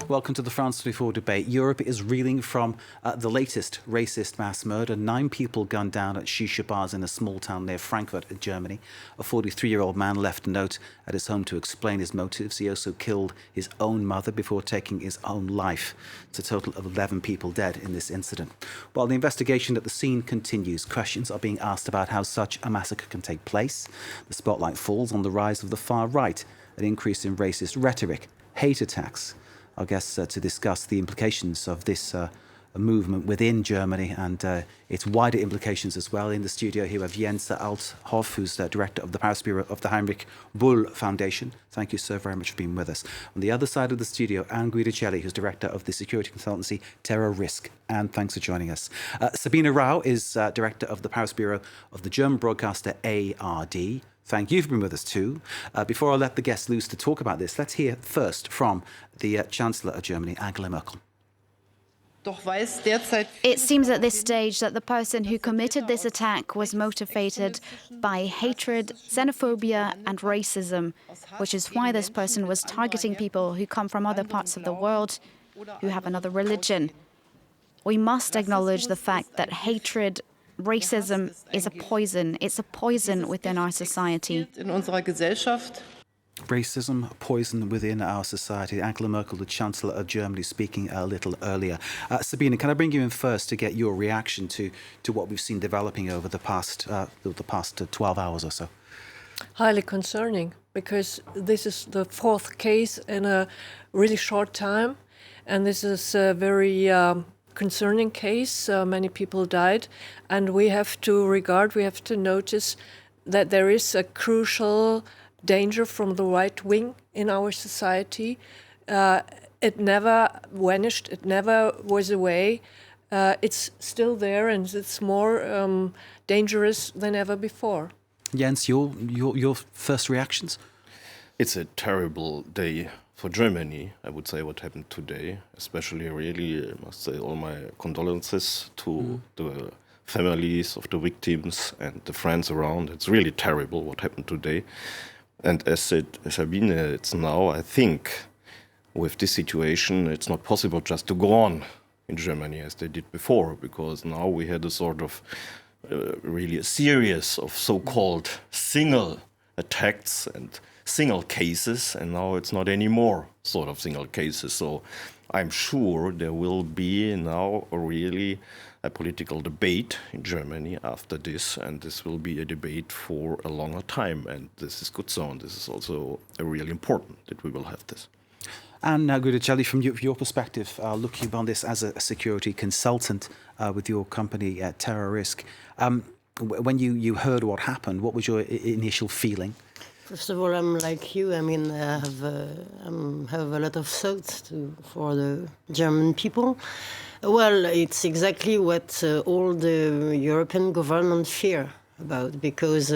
Welcome to the France 24 debate. Europe is reeling from the latest racist mass murder. 9 people gunned down at Shisha bars in a small town near Frankfurt in Germany. A 43-year-old man left a note at his home to explain his motives. He also killed his own mother before taking his own life. It's a total of 11 people dead in this incident. While the investigation at the scene continues, questions are being asked about how such a massacre can take place. The spotlight falls on the rise of the far right, an increase in racist rhetoric, hate attacks. Our guests to discuss the implications of this movement within Germany and its wider implications as well. In the studio here we have Jens Althoff, who's the director of the Paris Bureau of the Heinrich Böll Foundation. Thank you so very much for being with us. On the other side of the studio, Anne Guidicelli, who's director of the security consultancy Terror Risk. Anne, thanks for joining us. Sabine Rau is director of the Paris Bureau of the German broadcaster ARD. Thank you for being with us too. Before I let the guests loose to talk about this, let's hear first from the Chancellor of Germany, Angela Merkel. It seems at this stage that the person who committed this attack was motivated by hatred, xenophobia and racism, which is why this person was targeting people who come from other parts of the world, who have another religion. We must acknowledge the fact that hatred, racism is a poison. It's a poison within our society. Racism, poison within our society. Angela Merkel, the Chancellor of Germany, speaking a little earlier. Sabine, can I bring you in first to get your reaction to what we've seen developing over the past 12 hours or so? Highly concerning, because this is the 4th case in a really short time, and this is a very concerning case. Many people died, and we have to notice that there is a crucial danger from the right wing in our society. It never vanished, it never was away. It's still there, and it's more dangerous than ever before. Jens, your first reactions? It's a terrible day for Germany, I would say, what happened today. Especially, really, I must say, all my condolences to the families of the victims and the friends around. It's really terrible what happened today. And as said Sabine, it's now, I think, with this situation, it's not possible just to go on in Germany as they did before, because now we had a sort of really a series of so-called single attacks and single cases, and now it's not anymore sort of single cases. So I'm sure there will be now really a political debate in Germany after this, and this will be a debate for a longer time, and this is good so, and this is also really important that we will have this. And now, Guidicelli, from your perspective, looking upon this as a security consultant with your company, Terror Risk, when you heard what happened, what was your initial feeling? First of all, I'm like you. I mean, I have a lot of thoughts for the German people. Well, it's exactly what all the European governments fear about, because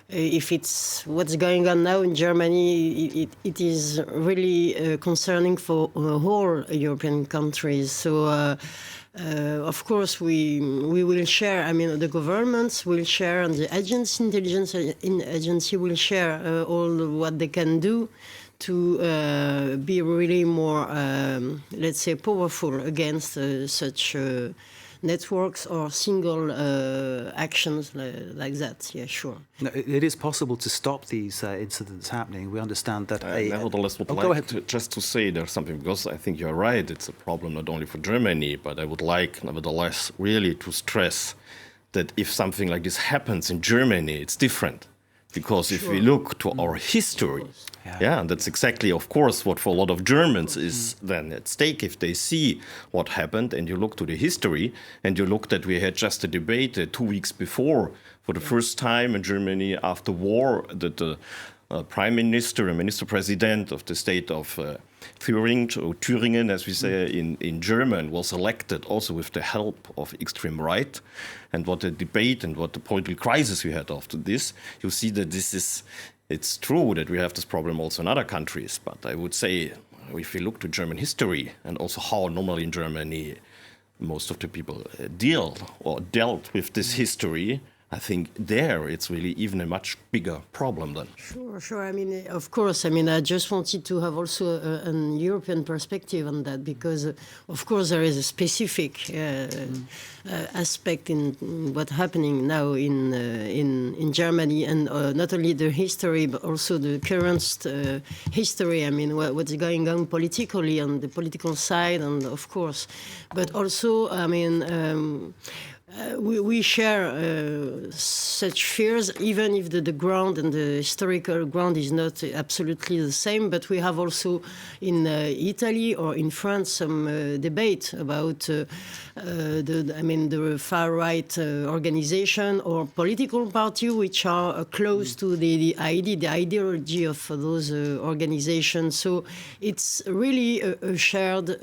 if it's what's going on now in Germany, it is really concerning for all European countries. So, of course, we will share. I mean, the governments will share, and the intelligence agency will share all what they can do to be really more, let's say, powerful against such networks or single actions like that. Yeah, sure. No, it is possible to stop these incidents happening. We understand that. Nevertheless, would like just to say there's something, because I think you're right. It's a problem not only for Germany, but I would like, nevertheless, really to stress that if something like this happens in Germany, it's different. Because if we look to our history, and that's exactly, of course, what for a lot of Germans is then at stake if they see what happened, and you look to the history, and you look that we had just a debate 2 weeks before, for the first time in Germany after war, that the Prime Minister and Minister President of the state of Thüringen, as we say in German, was elected also with the help of extreme right. And what the debate and what the political crisis we had after this, you see that it's true that we have this problem also in other countries. But I would say, if we look to German history and also how normally in Germany most of the people dealt with this history, I think there it's really even a much bigger problem then. Sure. I mean, of course. I mean, I just wanted to have also an European perspective on that because, of course, there is a specific aspect in what's happening now in Germany, and not only the history but also the current history. I mean, what's going on politically on the political side, and of course, but also, I mean. We share such fears, even if the ground and the historical ground is not absolutely the same. But we have also in Italy or in France some debate about the far right organization or political party which are close to the ideology of those organizations. So it's really a shared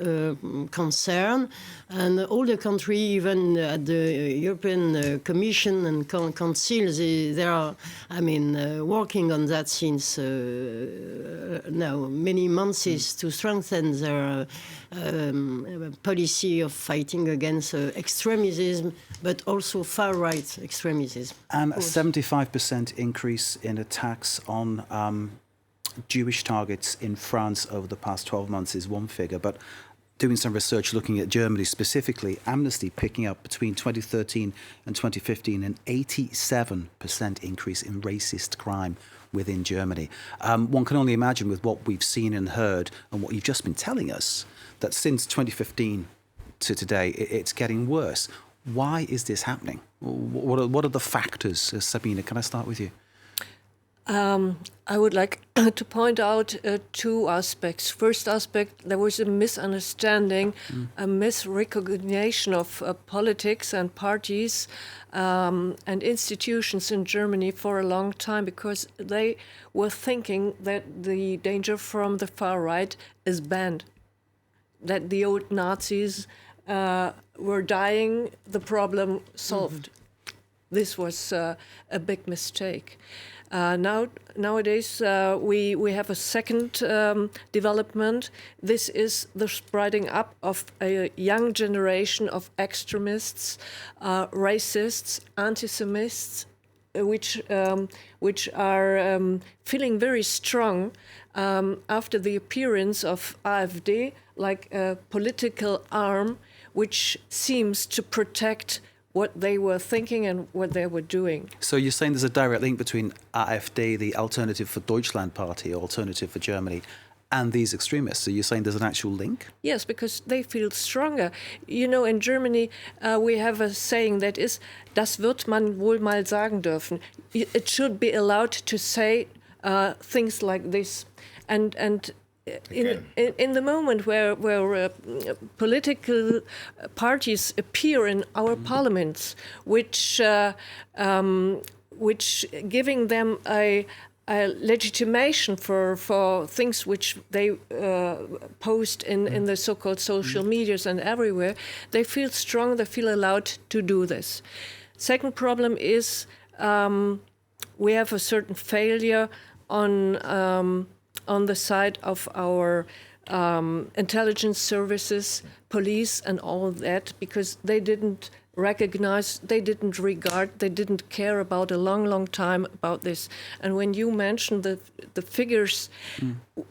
concern. And all the country, even at the European Commission and Council, they are, working on that since now many months to strengthen their policy of fighting against extremism, but also far-right extremism. And a 75% increase in attacks on Jewish targets in France over the past 12 months is one figure, but doing some research looking at Germany specifically, Amnesty picking up between 2013 and 2015 an 87% increase in racist crime within Germany. One can only imagine with what we've seen and heard and what you've just been telling us that since 2015 to today, it's getting worse. Why is this happening? What are the factors? Sabine, can I start with you? I would like to point out two aspects. First aspect, there was a misunderstanding, a misrecognition of politics and parties and institutions in Germany for a long time because they were thinking that the danger from the far right is banned, that the old Nazis were dying, the problem solved. This was a big mistake. Nowadays, we have a second development. This is the spreading up of a young generation of extremists, racists, anti-Semites, which are feeling very strong after the appearance of AFD, like a political arm, which seems to protect what they were thinking and what they were doing. So you're saying there's a direct link between AfD, the Alternative for Deutschland party, Alternative for Germany, and these extremists. So you're saying there's an actual link? Yes, because they feel stronger. You know, in Germany, we have a saying that is, das wird man wohl mal sagen dürfen. It should be allowed to say things like this. And in the moment where political parties appear in our parliaments, which giving them a legitimation for things which they post in the so-called social medias and everywhere, they feel strong, they feel allowed to do this. Second problem is we have a certain failure on the side of our intelligence services, police and all that, because they didn't recognize, they didn't regard, they didn't care about a long time about this. And when you mentioned the figures,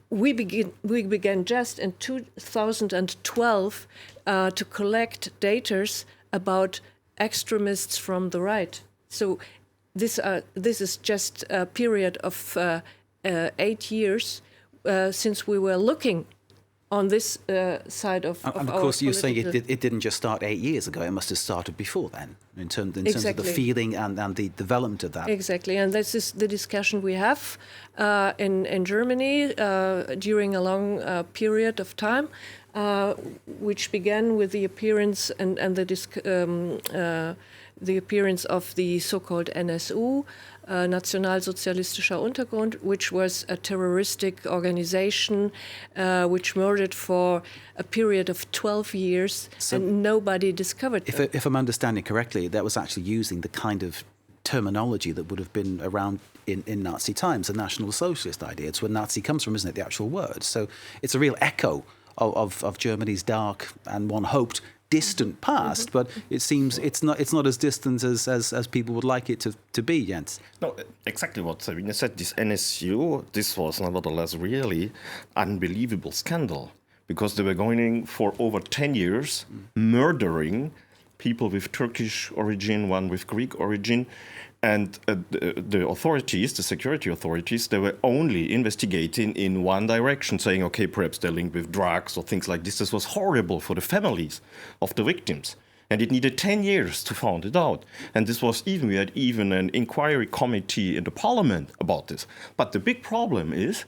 we began just in 2012 to collect data about extremists from the right. So this is just a period of 8 years since we were looking on this side of and of course, you're saying it didn't just start 8 years ago. It must have started before then, in terms of the feeling and the development of that. Exactly, and this is the discussion we have in Germany during a long period of time, which began with the appearance and the appearance of the so-called NSU, Nationalsozialistischer Untergrund, which was a terroristic organization which murdered for a period of 12 years, and nobody discovered them. If I'm understanding correctly, that was actually using the kind of terminology that would have been around in Nazi times, the National Socialist idea. It's where Nazi comes from, isn't it, the actual word? So it's a real echo of Germany's dark and, one hoped, distant past, but it seems it's not as distant as people would like it to be, Jens. No, exactly what Sabine said. This NSU, this was nevertheless really unbelievable scandal, because they were going for over 10 years murdering people with Turkish origin, one with Greek origin. And the authorities, the security authorities, they were only investigating in one direction, saying, okay, perhaps they're linked with drugs or things like this. This was horrible for the families of the victims. And it needed 10 years to find it out. And this was we had even an inquiry committee in the parliament about this. But the big problem is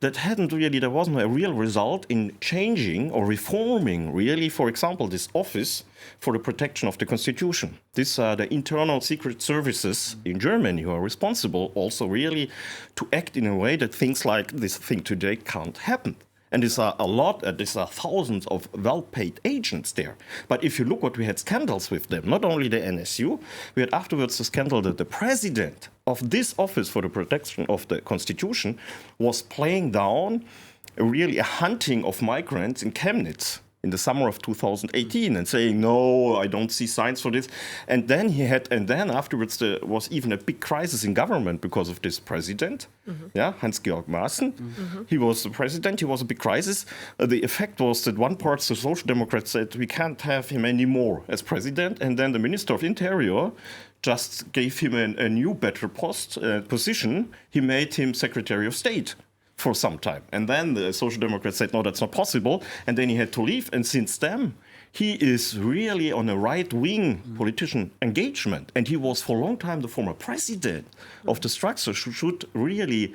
that there wasn't a real result in changing or reforming, really, for example, this office for the protection of the constitution. These are the internal secret services in Germany who are responsible also really to act in a way that things like this thing today can't happen. And these are thousands of well-paid agents there. But if you look what we had scandals with them, not only the NSU, we had afterwards the scandal that the president of this office for the protection of the constitution was playing down really a hunting of migrants in Chemnitz in the summer of 2018 and saying, no, I don't see signs for this. And then afterwards there was even a big crisis in government because of this president, Hans-Georg Maaßen. He was the president, he was a big crisis. The effect was that one part, the Social Democrats said, we can't have him anymore as president. And then the Minister of Interior just gave him a new, better position. He made him Secretary of State for some time. And then the Social Democrats said, no, that's not possible. And then he had to leave. And since then, he is really on a right-wing politician engagement. And he was for a long time the former president of the structure who should really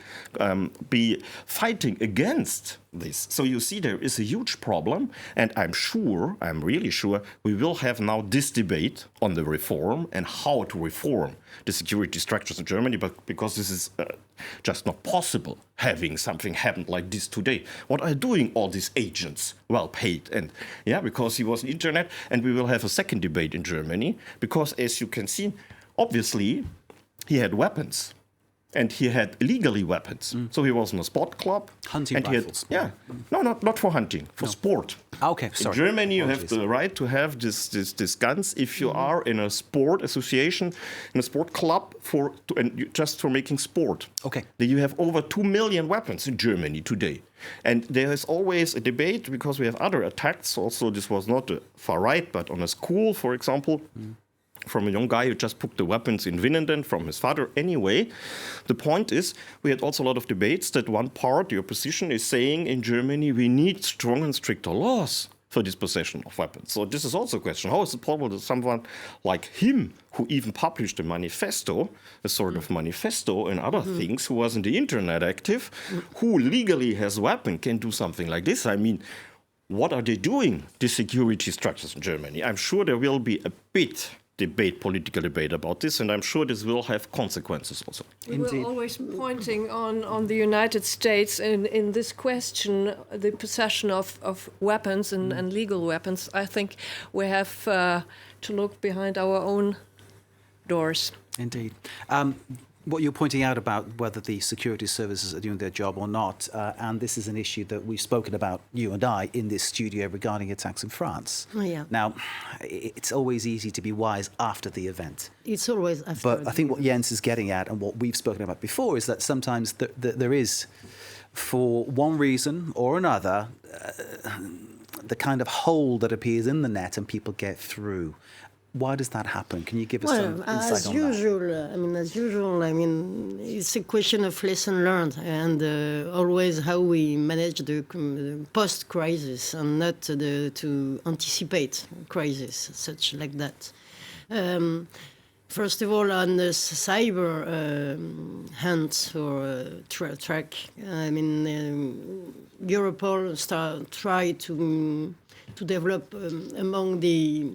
be fighting against this. So you see there is a huge problem. And I'm really sure, we will have now this debate on the reform and how to reform the security structures in Germany, but because this is just not possible having something happen like this today. What are doing all these agents well paid? And because he was on the internet, and we will have a second debate in Germany, because as you can see, obviously he had weapons. And he had legally weapons. So he was in a sport club. Hunting rifles. No, not for hunting, for sport. Okay, sorry. In Germany, you have the right to have these guns if you are in a sport association, in a sport club, just for making sport. Okay. You have over 2 million weapons in Germany today. And there is always a debate, because we have other attacks. Also, this was not the far right, but on a school, for example. From a young guy who just took the weapons in Winnenden from his father. Anyway, the point is, we had also a lot of debates that one part, the opposition, is saying in Germany, we need strong and stricter laws for this possession of weapons. So this is also a question. How is it possible that someone like him, who even published a manifesto, a sort of manifesto and other things, who was in the internet active, who legally has a weapon, can do something like this? I mean, what are they doing, the security structures in Germany? I'm sure there will be a political debate about this, and I'm sure this will have consequences also. We were always pointing on the United States in this question, the possession of weapons and legal weapons. I think we have to look behind our own doors. Indeed. What you're pointing out about whether the security services are doing their job or not, and this is an issue that we've spoken about, you and I, in this studio regarding attacks in France. Oh, yeah. Now, it's always easy to be wise after the event. It's always after. But I think what Jens is getting at, and what we've spoken about before, is that sometimes there is, for one reason or another, the kind of hole that appears in the net and people get through. Why does that happen? Can you give us some insight on that? As usual, it's a question of lesson learned, and always how we manage the post-crisis, and not to anticipate crisis such like that. First of all, on the cyber hunt or track, Europol try to develop among the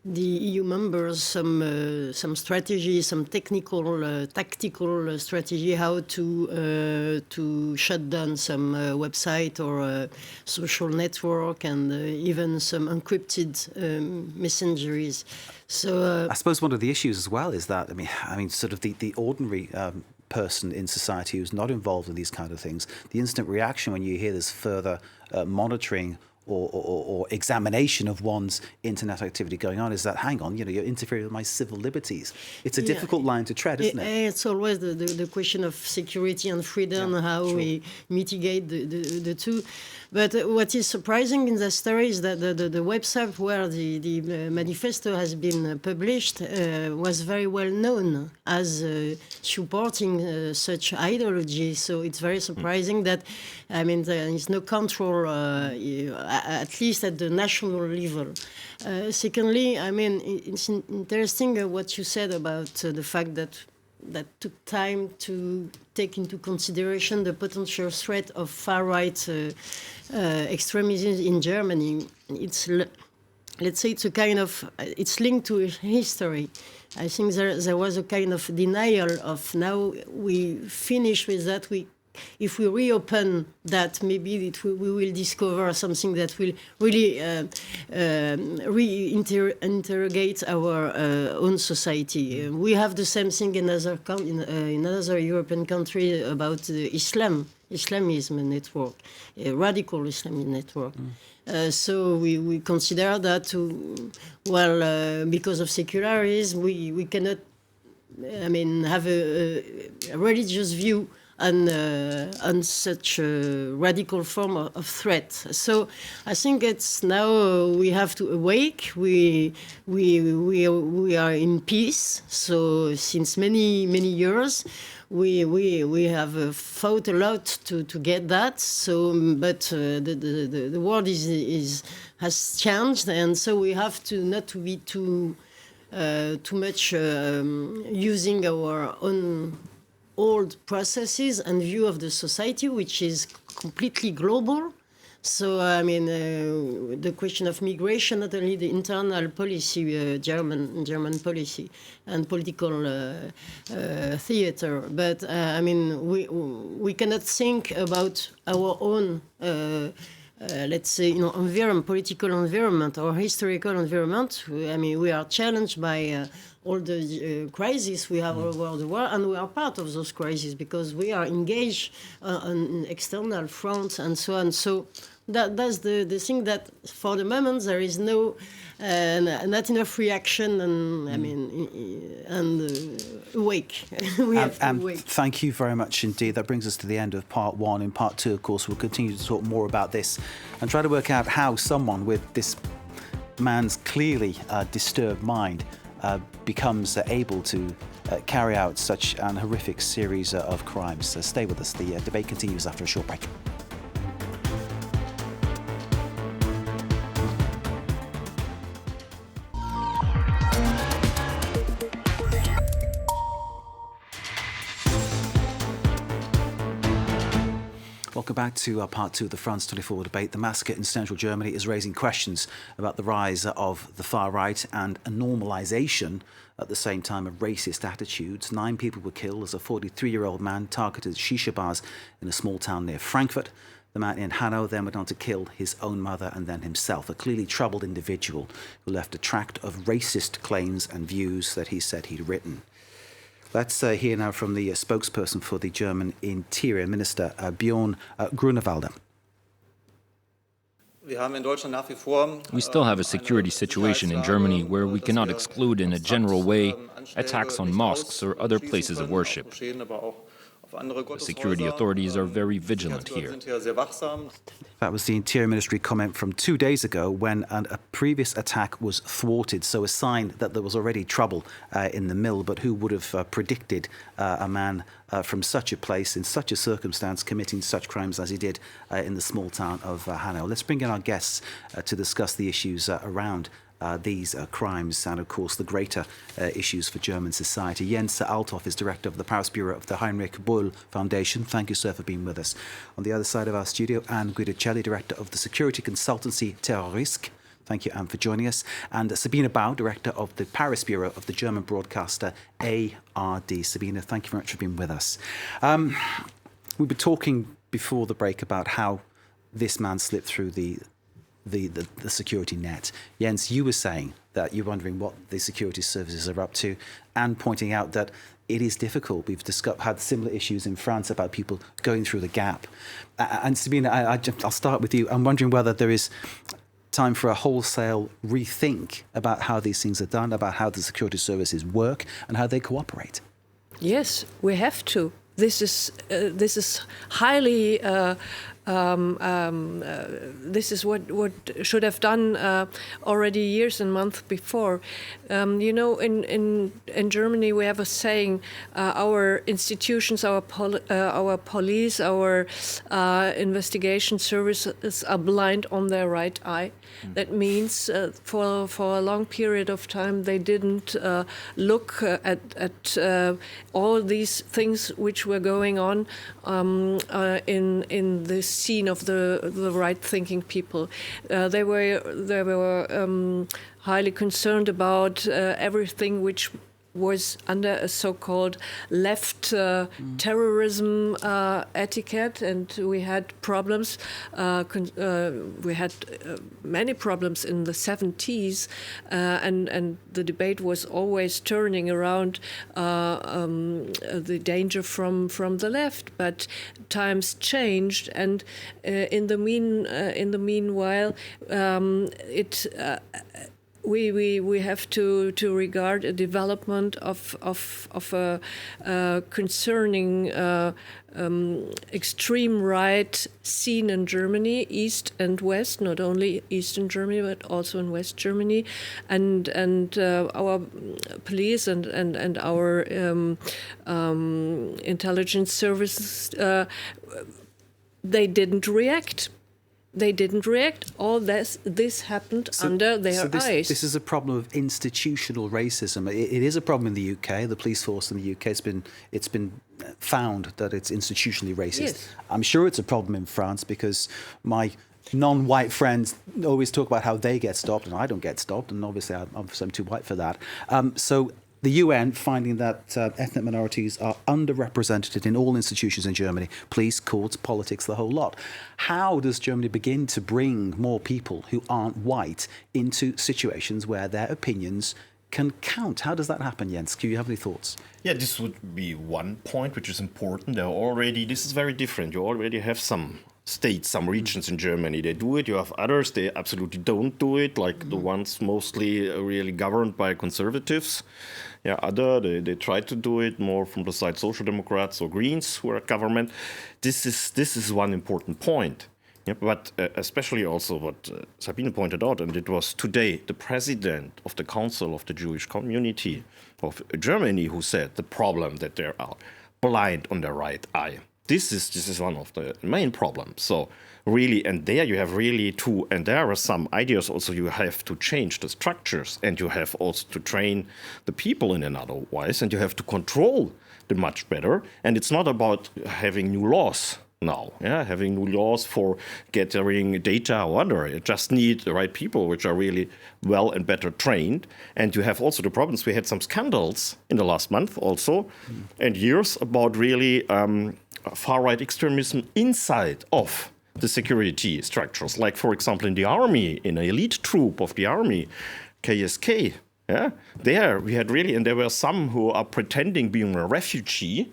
EU members some strategy, some technical, tactical strategy how to shut down some website or social network, and even some encrypted messengers. So I suppose one of the issues as well is that sort of the ordinary person in society who's not involved in these kind of things, the instant reaction when you hear this further monitoring or examination of one's internet activity going on is that, hang on, you're interfering with my civil liberties. It's a difficult line to tread, isn't it? It's always the question of security and freedom, how we mitigate the two. But what is surprising in the story is that the website where the manifesto has been published was very well known as supporting such ideology. So it's very surprising that, there is no control, at least at the national level. Secondly, it's interesting what you said about the fact that took time to take into consideration the potential threat of far-right extremism in Germany. Let's say it's linked to history. I think there was a kind of denial of now we finish with that. If we reopen that, maybe we will discover something that will really interrogate our own society. We have the same thing in other European countries about Islamism network, radical Islamic network. So we consider that, because of secularism, we cannot, have a religious view on such a radical form of threat. So I think it's now we have to awake. We are in peace. So since many years, we have fought a lot to get that. So, but the world has changed, and so we have to not to be too much using our own old processes and view of the society, which is completely global. So, the question of migration, not only the internal policy, German policy and political theater, but we cannot think about our own, let's say, political environment or historical environment. We are challenged by all the crises we have all over the world, and we are part of those crises because we are engaged on external fronts and so on. So that's the thing that for the moment there is not enough reaction and awake. We have to awake. Thank you very much indeed. That brings us to the end of part one. In part two, of course, we'll continue to talk more about this and try to work out how someone with this man's clearly disturbed mind becomes able to carry out such an horrific series of crimes. So stay with us. The debate continues after a short break. Welcome back to part two of the France 24 debate. The massacre in central Germany is raising questions about the rise of the far right and a normalisation at the same time of racist attitudes. 9 people were killed as a 43-year-old man targeted Shisha bars in a small town near Frankfurt. The man in Hanau then went on to kill his own mother and then himself, a clearly troubled individual who left a tract of racist claims and views that he said he'd written. Let's hear now from the spokesperson for the German Interior Minister, Björn Grunewald. We still have a security situation in Germany where we cannot exclude in a general way attacks on mosques or other places of worship. The security authorities are very vigilant here. That was the Interior Ministry comment from 2 days ago when a previous attack was thwarted, so a sign that there was already trouble in the mill. But who would have predicted a man from such a place, in such a circumstance, committing such crimes as he did in the small town of Hanau? Let's bring in our guests to discuss the issues around these crimes and, of course, the greater issues for German society. Jens Althoff is director of the Paris Bureau of the Heinrich Böll Foundation. Thank you, sir, for being with us. On the other side of our studio, Anne Guidicelli, director of the security consultancy Terrorisk. Thank you, Anne, for joining us. And Sabine Bau, director of the Paris Bureau of the German broadcaster ARD. Sabine, thank you very much for being with us. We were talking before the break about how this man slipped through the the security net. Jens, you were saying that you're wondering what the security services are up to, and pointing out that it is difficult. We've had similar issues in France about people going through the gap. And Sabine, I'll start with you. I'm wondering whether there is time for a wholesale rethink about how these things are done, about how the security services work and how they cooperate. Yes, we have to. This is highly. This is what should have done already years and months before. In Germany we have a saying: our institutions, our police, our investigation services are blind on their right eye. That means for a long period of time they didn't look at all these things which were going on in this scene of the right-thinking people. They were highly concerned about everything which was under a so-called left terrorism etiquette, and we had problems. We had many problems in the 70s, and the debate was always turning around the danger from the left. But times changed, and in the meanwhile, we have to regard a development of a concerning extreme right scene in Germany, East and West, not only Eastern Germany but also in West Germany, and our police and our intelligence services, they didn't react. All this happened under their eyes. This is a problem of institutional racism. It is a problem in the UK. The police force in the UK, it's been found that it's institutionally racist. Yes. I'm sure it's a problem in France because my non-white friends always talk about how they get stopped and I don't get stopped, and obviously I'm too white for that. So the UN finding that ethnic minorities are underrepresented in all institutions in Germany, police, courts, politics, the whole lot. How does Germany begin to bring more people who aren't white into situations where their opinions can count? How does that happen, Jens? Do you have any thoughts? Yeah, this would be one point which is important. This is very different. You already have some states, some regions in Germany, they do it. You have others, they absolutely don't do it, like the ones mostly really governed by conservatives. They try to do it more from the side Social Democrats or Greens who are at government. This is one important point. Yeah, but especially also what Sabine pointed out, and it was today the president of the Council of the Jewish Community of Germany who said the problem that they are blind on the right eye. This is one of the main problems. So really, and there you have really and there are some ideas also, you have to change the structures, and you have also to train the people in another wise, and you have to control them much better. And it's not about having new laws now, having new laws for gathering data or whatever. You just need the right people which are really well and better trained. And you have also the problems. We had some scandals in the last month also and years about really far-right extremism inside of the security structures. Like, for example, in the army, in an elite troop of the army, KSK, there we had really, and there were some who are pretending being a refugee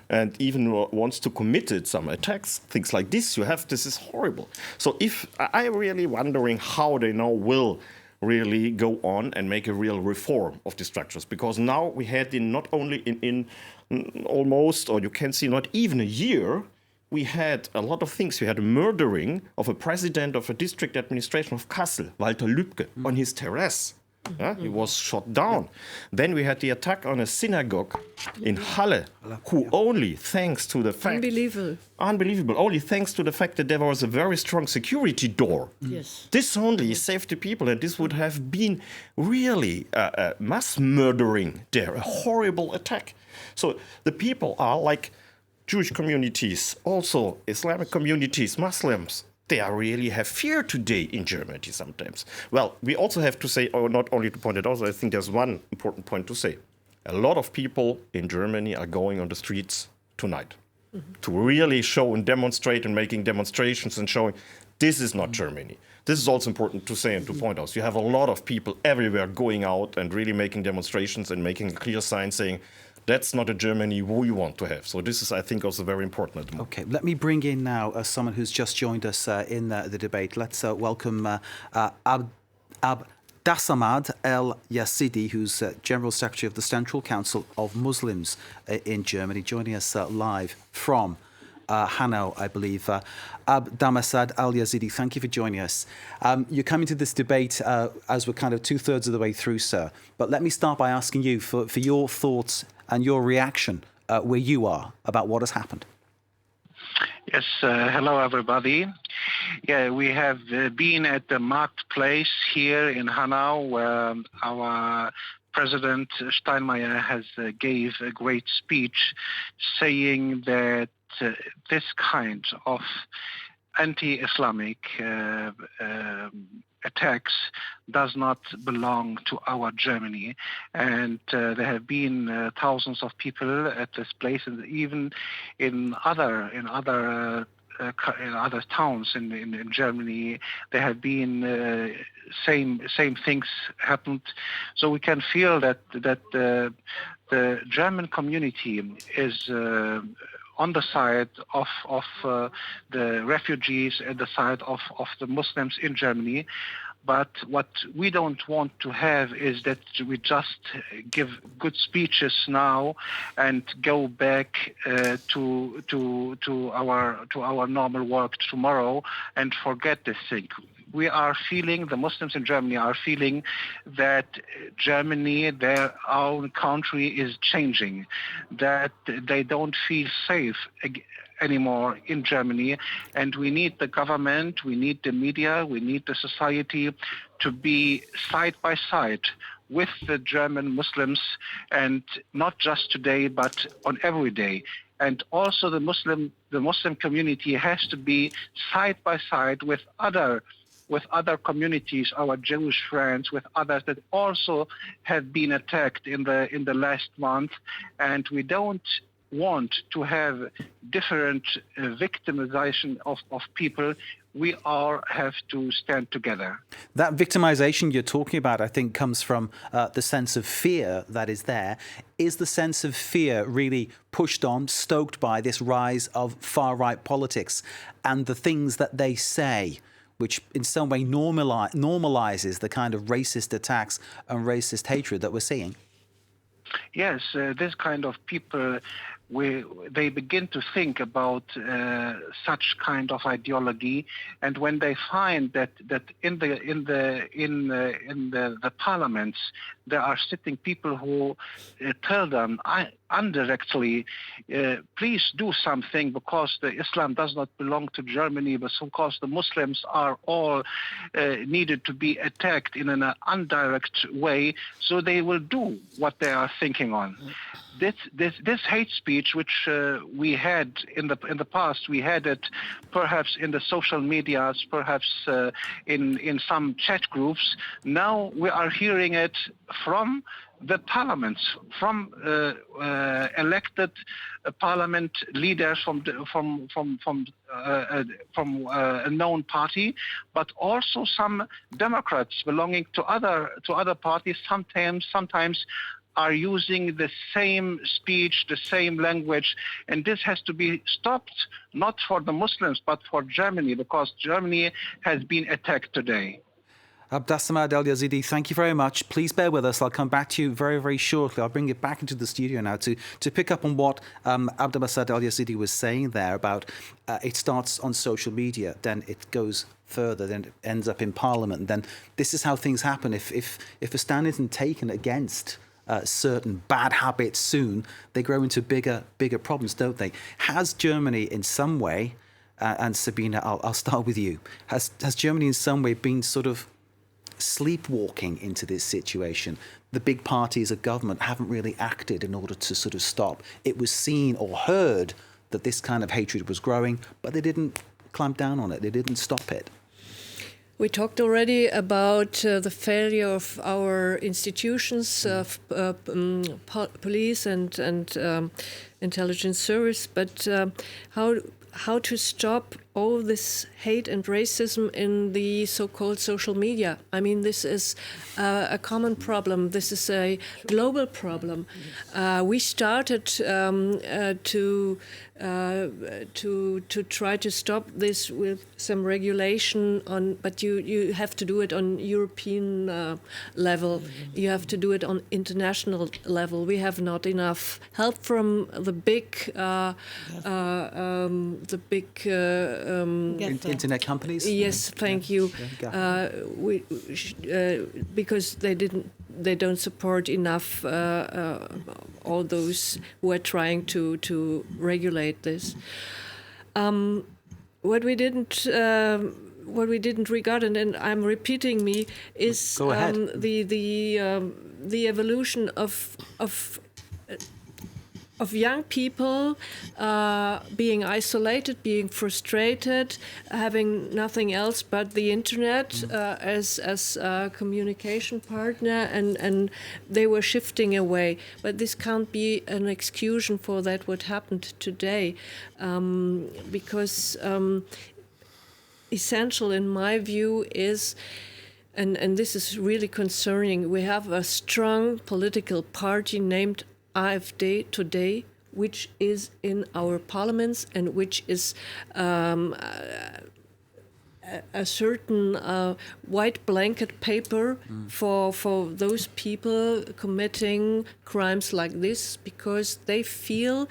and even wants to commit some attacks, things like this. This is horrible. So if I'm really wondering how they now will really go on and make a real reform of the structures, because now we had not only in almost, or you can see not even a year, we had a lot of things. We had a murdering of a president of a district administration of Kassel, Walter Lübcke, on his terrace. He was shot down. Then we had the attack on a synagogue in Halle, who only thanks to the fact... Unbelievable. Only thanks to the fact that there was a very strong security door. Yes. This only saved the people, and this would have been really a mass murdering there, a horrible attack. So the people are like Jewish communities, also Islamic communities, Muslims. They really have fear today in Germany sometimes. Well, we also have to say, or not only to point it out, I think there's one important point to say. A lot of people in Germany are going on the streets tonight to really show and demonstrate and making demonstrations and showing This is not Germany. This is also important to say and to point out. You have a lot of people everywhere going out and really making demonstrations and making a clear sign saying, that's not a Germany we want to have. So this is, I think, also very important at the moment. Okay, let me bring in now someone who's just joined us in the debate. Let's welcome Abdessamad El-Yazidi, who's General Secretary of the Central Council of Muslims in Germany, joining us live from Hanau, I believe. Abdessamad El-Yazidi, thank you for joining us. You're coming to this debate as we're kind of 2/3 of the way through, sir. But let me start by asking you for your thoughts and your reaction where you are about what has happened. Yes, hello everybody. Yeah, we have been at the marketplace here in Hanau where our President Steinmeier has gave a great speech saying that this kind of anti-Islamic attacks does not belong to our Germany, and there have been thousands of people at this place, and even in other towns in Germany, there have been same things happened. So we can feel that the German community is on the side of the refugees and the side of the Muslims in Germany. But what we don't want to have is that we just give good speeches now and go back to our normal work tomorrow and forget this thing. We are feeling, the Muslims in Germany are feeling that Germany, their own country, is changing, that they don't feel safe anymore in Germany, and we need the government, we need the media, we need the society to be side by side with the German Muslims, and not just today, but on every day. And also the Muslim community has to be side by side with other communities, our Jewish friends, with others that also have been attacked in the last month, and we don't want to have different victimization of people. We all have to stand together. That victimization you're talking about, I think, comes from the sense of fear that is there. Is the sense of fear really pushed on, stoked by this rise of far-right politics and the things that they say, which in some way normalizes the kind of racist attacks and racist hatred that we're seeing? Yes, this kind of people, they begin to think about such kind of ideology, and when they find that in the parliaments there are sitting people who tell them indirectly, please do something because the Islam does not belong to Germany, but because the Muslims are all needed to be attacked in an indirect way, so they will do what they are thinking on. This hate speech, which we had in the past, we had it perhaps in the social medias, perhaps in some chat groups. Now we are hearing it from the parliaments, from elected parliament leaders from a known party, but also some Democrats belonging to other parties. Sometimes are using the same speech, the same language, and this has to be stopped, not for the Muslims, but for Germany, because Germany has been attacked today. Abdessamad El-Yazidi, thank you very much. Please bear with us. I'll come back to you very, very shortly. I'll bring it back into the studio now to pick up on what Abdessamad El-Yazidi was saying there about it starts on social media, then it goes further, then it ends up in Parliament. And then this is how things happen. If a stand isn't taken against certain bad habits soon, they grow into bigger problems, don't they? Has Germany in some way, and Sabina, I'll start with you, has Germany in some way been sort of sleepwalking into this situation? The big parties of government haven't really acted in order to sort of stop. It was seen or heard that this kind of hatred was growing, but they didn't clamp down on it. They didn't stop it. We talked already about the failure of our institutions, police and intelligence service, but how to stop all this hate and racism in the so-called social media. I mean, this is a common problem. This is a global problem. We started to try to stop this with some regulation on, but you have to do it on European level. You have to do it on international level. We have not enough help from the big internet companies. Yes, thank you. Because they don't support enough all those who are trying to regulate this. What we didn't regard, and I'm repeating me, is the evolution of young people being isolated, being frustrated, having nothing else but the internet as a communication partner, and they were shifting away. But this can't be an excuse for that what happened today, because essential in my view is, and this is really concerning, we have a strong political party named AFD today, which is in our parliaments and which is a certain white blanket paper for those people committing crimes like this, because they feel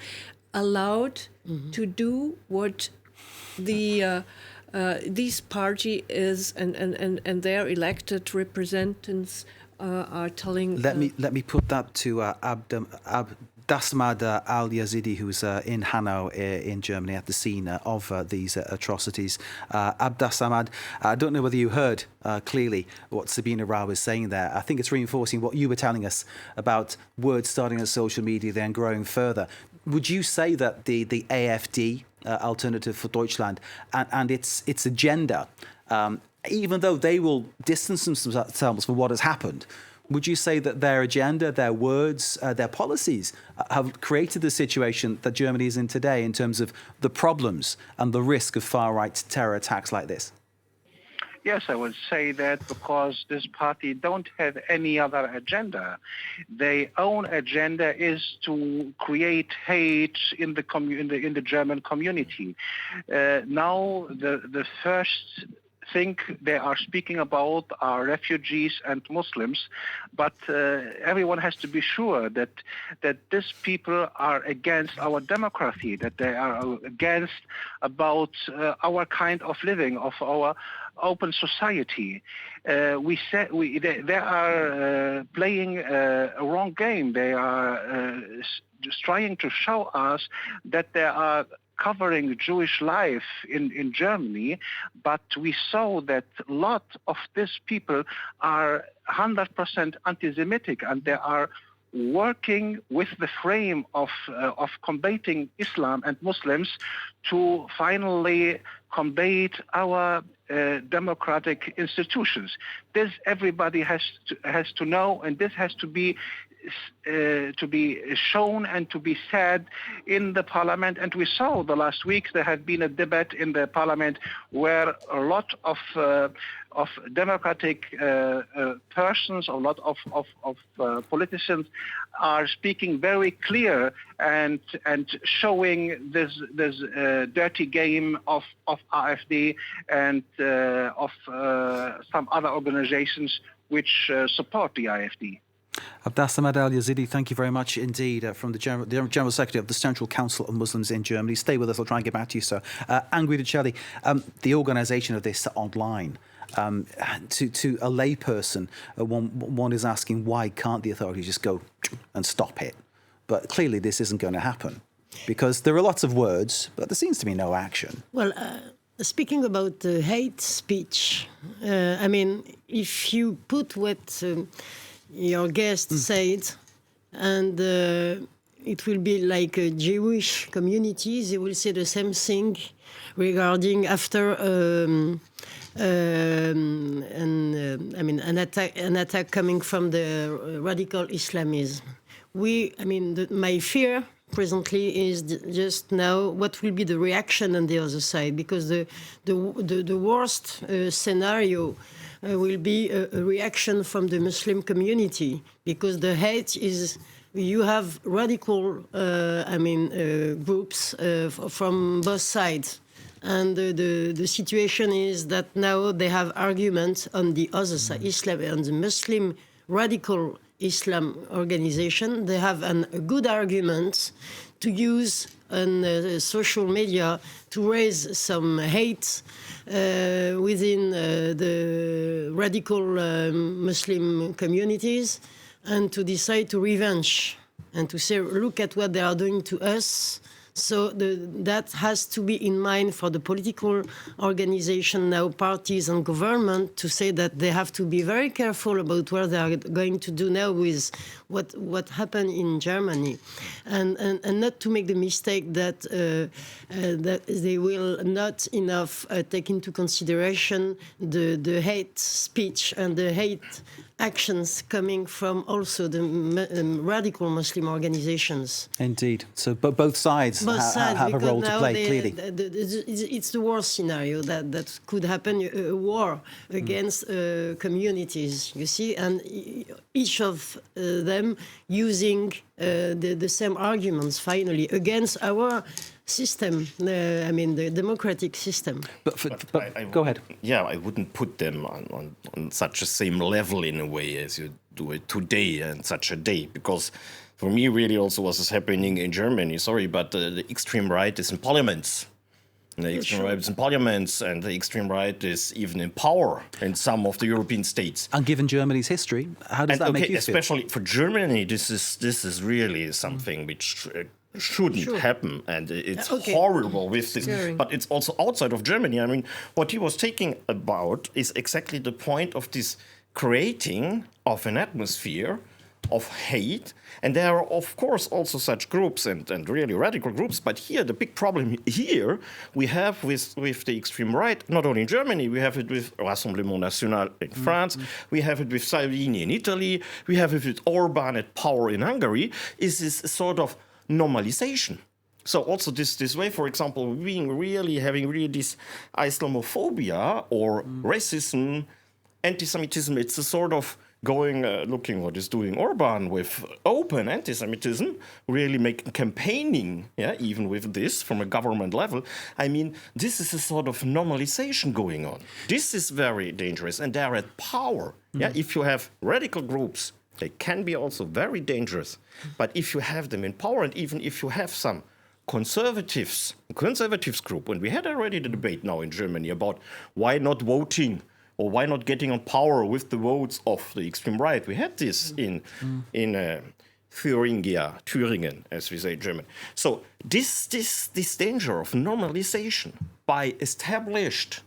allowed to do what the this party is and their elected representatives are telling. Let me put that to Abdassamad al-Yazidi, who's in Hanau in Germany at the scene of these atrocities. Abdassamad, I don't know whether you heard clearly what Sabina Rao is saying there. I think it's reinforcing what you were telling us about words starting on social media, then growing further. Would you say that the AFD, Alternative for Deutschland, and its agenda, even though they will distance themselves from what has happened, would you say that their agenda, their words, their policies have created the situation that Germany is in today in terms of the problems and the risk of far-right terror attacks like this? Yes, I would say that because this party don't have any other agenda. Their own agenda is to create hate in the German community. Now, the first thing they are speaking about are refugees and Muslims, but everyone has to be sure that these people are against our democracy, that they are against about our kind of living, of our open society. They are playing a wrong game. They are just trying to show us that they are covering Jewish life in Germany, but we saw that a lot of these people are 100% anti-Semitic, and they are working with the frame of combating Islam and Muslims to finally combat our democratic institutions. This everybody has to know, and this has to be shown and to be said in the parliament. And we saw the last week there had been a debate in the parliament where a lot of democratic persons, a lot of politicians are speaking very clear and showing this dirty game of AFD and of some other organizations which support the AFD. Abdassamad al-Yazidi, thank you very much indeed, from the General Secretary of the Central Council of Muslims in Germany. Stay with us, I'll try and get back to you, sir. Angry Celli, the organisation of this online, to a layperson, one is asking, why can't the authorities just go and stop it? But clearly this isn't going to happen, because there are lots of words, but there seems to be no action. Well, speaking about hate speech, I mean, if you put what your guest said, and it will be like a Jewish communities, they will say the same thing regarding after an attack coming from the radical Islamism. My fear presently is just now what will be the reaction on the other side, because the worst scenario will be a reaction from the Muslim community, because the hate is, you have radical groups from both sides. And the situation is that now they have arguments on the other side, Islam and the Muslim radical Islam organization. They have a good argument to use on social media to raise some hate within the radical Muslim communities, and to decide to revenge and to say, look at what they are doing to us. So that has to be in mind for the political organization now, parties and government, to say that they have to be very careful about what they are going to do now with what happened in Germany, and not to make the mistake that that they will not enough take into consideration the hate speech and the hate actions coming from also the radical Muslim organizations. Indeed. So both sides have a role to play, clearly. It's the worst scenario that could happen, a war against communities, you see, and each of them using the same arguments, finally, against our system, the democratic system. Go ahead. Yeah, I wouldn't put them on such a same level in a way as you do it today and such a day, because for me really also what is happening in Germany, sorry, but the extreme right is in parliaments. And the extreme right is in parliaments, and the extreme right is even in power in some of the European states. And given Germany's history, how does that make you feel? Especially for Germany, this is really something which shouldn't happen, and it's horrible with this. But it's also outside of Germany. I mean, what he was talking about is exactly the point of this creating of an atmosphere of hate. And there are, of course, also such groups and really radical groups. But here, the big problem here we have with the extreme right, not only in Germany, we have it with Rassemblement National in France, we have it with Salvini in Italy, we have it with Orban at power in Hungary, is this sort of normalization. So also this way, for example, having this Islamophobia or racism, anti-Semitism, it's a sort of looking what is doing Orban with open anti-Semitism, really making campaigning, even with this from a government level. I mean, this is a sort of normalization going on. This is very dangerous, and they're at power. If you have radical groups, they can be also very dangerous. But if you have them in power, and even if you have some conservatives group, and we had already the debate now in Germany about why not voting or why not getting on power with the votes of the extreme right. We had this in Thüringen, as we say in German. So this danger of normalization by established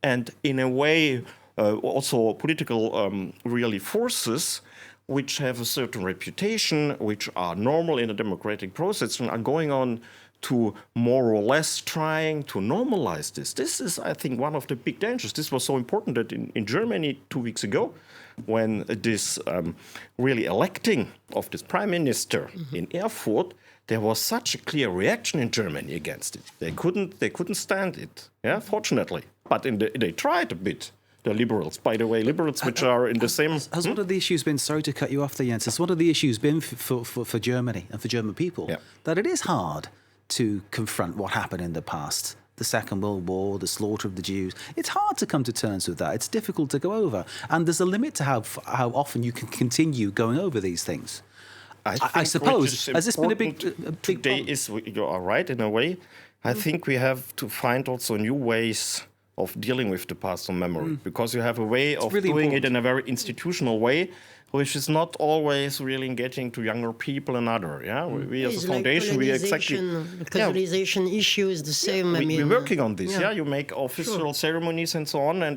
and in a way also political really forces which have a certain reputation, which are normal in a democratic process and are going on to more or less trying to normalize this. This is, I think, one of the big dangers. This was so important that in Germany 2 weeks ago, when this really electing of this prime minister in Erfurt, there was such a clear reaction in Germany against it. They couldn't stand it, fortunately. But they tried a bit. The liberals, by the way, which are in the same... Has one of the issues been, sorry to cut you off there, Jens, has one of the issues been for Germany and for German people that it is hard to confront what happened in the past, the Second World War, the slaughter of the Jews? It's hard to come to terms with that. It's difficult to go over. And there's a limit to how often you can continue going over these things. I suppose, has this been a big today problem? You are right in a way. I think we have to find also new ways of dealing with the past on memory, because you have a way of really doing it in a very institutional way, which is not always really getting to younger people and other. We as a foundation, we exactly... Colonization issue is the same. We're working on this. You make official ceremonies and so on, and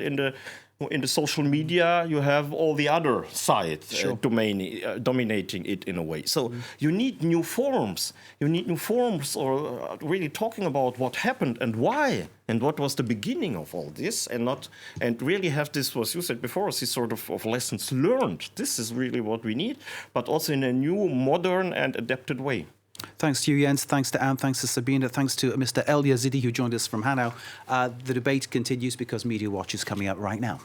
in the social media, you have all the other sides dominating it in a way. So you need new forms. You need new forms, or really talking about what happened and why, and what was the beginning of all this, and really have this, as you said before, this sort of lessons learned. This is really what we need, but also in a new, modern and adapted way. Thanks to you, Jens. Thanks to Anne. Thanks to Sabina. Thanks to Mr. El Yazidi, who joined us from Hanau. The debate continues because Media Watch is coming up right now.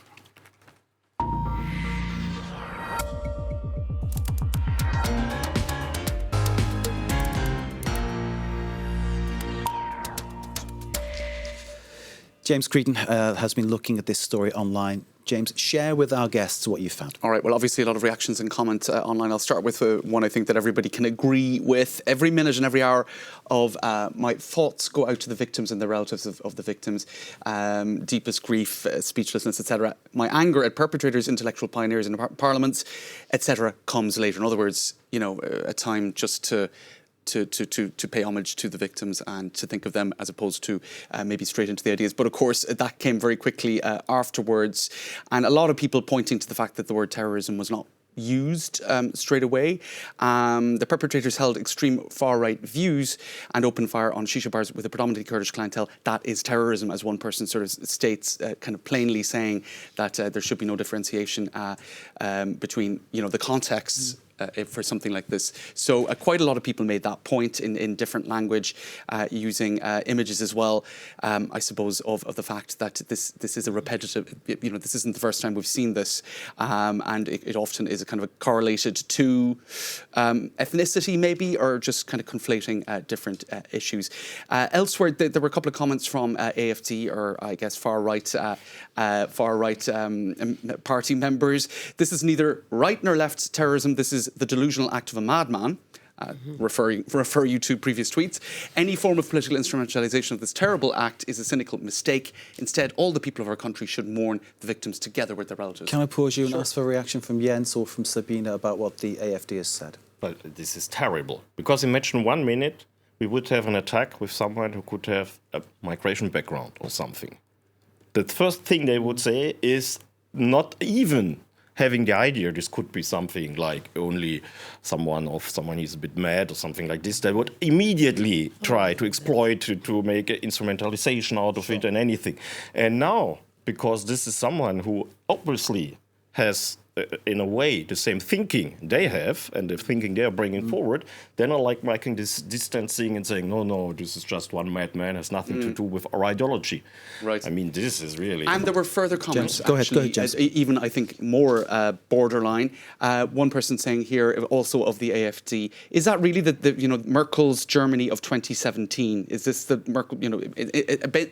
James Creedon has been looking at this story online. James, share with our guests what you found. All right, well, obviously a lot of reactions and comments online. I'll start with one I think that everybody can agree with. Every minute and every hour of my thoughts go out to the victims and the relatives of the victims. Deepest grief, speechlessness, etc. My anger at perpetrators, intellectual pioneers in parliaments, etc. comes later. In other words, a time just to pay homage to the victims and to think of them as opposed to maybe straight into the ideas. But of course, that came very quickly afterwards. And a lot of people pointing to the fact that the word terrorism was not used straight away. The perpetrators held extreme far-right views and opened fire on shisha bars with a predominantly Kurdish clientele. That is terrorism, as one person sort of states, kind of plainly saying that there should be no differentiation between, the contexts for something like this. So quite a lot of people made that point in different language, using images as well, I suppose, of the fact that this is a repetitive, this isn't the first time we've seen this, and it often is a kind of correlated to ethnicity maybe, or just kind of conflating different issues. Elsewhere, there were a couple of comments from AFD, or I guess far-right party members. This is neither right nor left terrorism. This is the delusional act of a madman. Refer you to previous tweets. Any form of political instrumentalization of this terrible act is a cynical mistake. Instead, all the people of our country should mourn the victims together with their relatives. Can I pause you and ask for a reaction from Jens or from Sabina about what the AFD has said? But this is terrible. Because imagine 1 minute we would have an attack with someone who could have a migration background or something. The first thing they would say is not even having the idea this could be something like only someone who's a bit mad or something like this. They would immediately try to exploit, to make an instrumentalization out of it and anything. And now, because this is someone who obviously has, in a way, the same thinking they have and the thinking they are bringing forward, they're not like making this distancing and saying, no, this is just one madman, has nothing to do with our ideology. Right. I mean, this is really... And there were further comments, Go ahead, James. Even, I think, more borderline. One person saying here, also of the AFD, is that really Merkel's Germany of 2017? Is this the Merkel,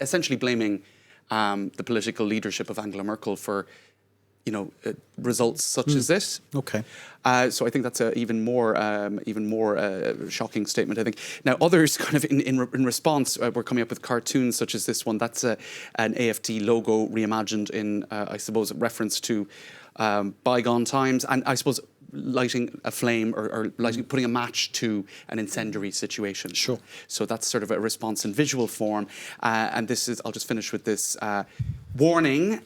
essentially blaming the political leadership of Angela Merkel for results such as this? Okay. So I think that's an even more shocking statement, I think. Now, others kind of in response were coming up with cartoons such as this one. That's an AFD logo reimagined in, I suppose, reference to bygone times, and I suppose lighting a flame or putting a match to an incendiary situation. Sure. So that's sort of a response in visual form. And this is, I'll just finish with this warning,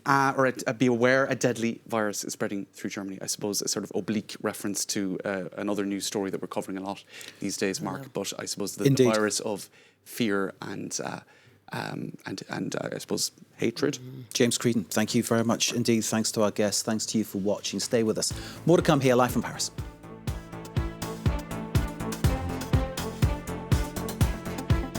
be aware, a deadly virus is spreading through Germany. I suppose a sort of oblique reference to another news story that we're covering a lot these days, Mark. But I suppose the virus of fear and I suppose hatred. James Creedon, thank you very much indeed. Thanks to our guests. Thanks to you for watching. Stay with us. More to come here live from Paris.